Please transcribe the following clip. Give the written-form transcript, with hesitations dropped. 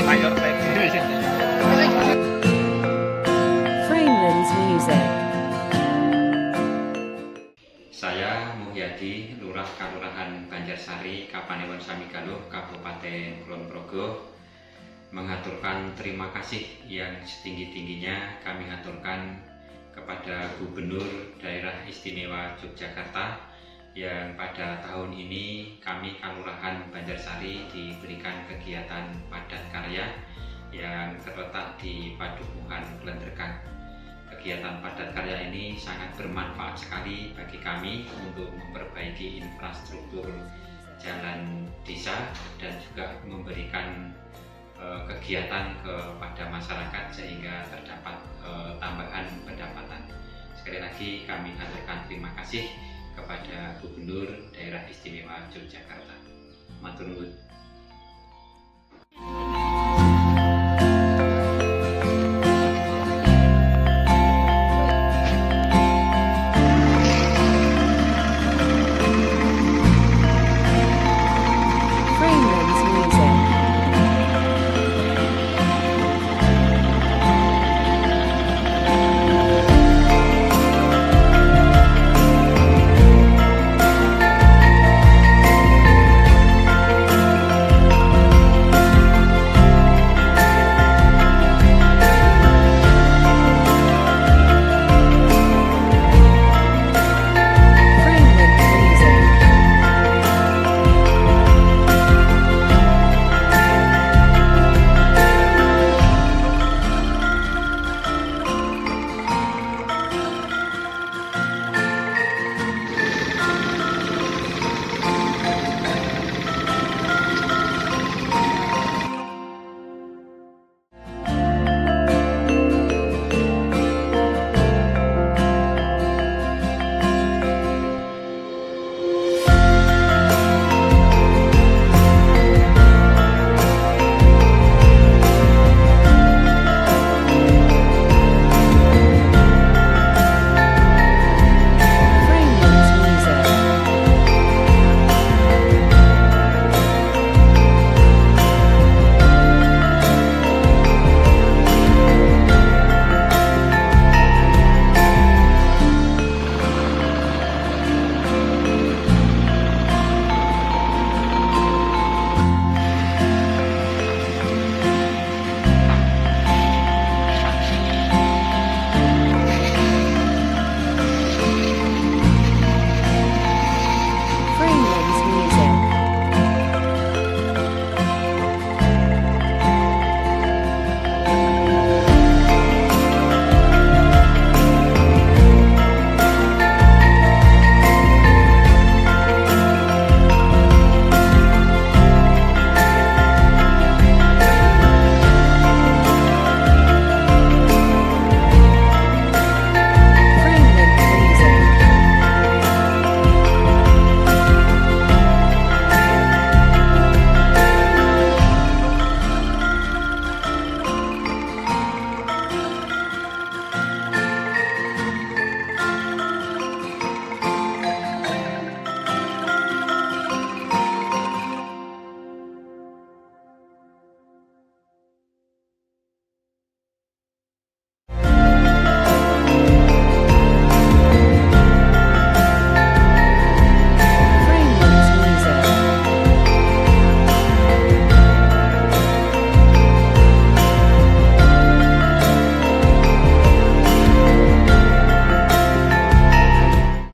mayor Framelands Music. Saya Muhyadi, Lurah Kalurahan Banjarsari, Kapanewon Samigaluh, Kabupaten Kulon Progo, mengaturkan terima kasih yang setinggi-tingginya kami aturkan kepada Gubernur Daerah Istimewa Yogyakarta yang pada tahun ini kami Kalurahan Banjarsari diberikan kegiatan Padat Karya yang terletak di Padukuhan Klenderkan. Kegiatan Padat Karya ini sangat bermanfaat sekali bagi kami untuk memperbaiki infrastruktur jalan desa dan juga memberikan kegiatan kepada masyarakat sehingga terdapat tambahan pendapatan. Sekali lagi kami aturkan terima kasih kepada Gubernur Daerah Istimewa Yogyakarta. Matur nuwun.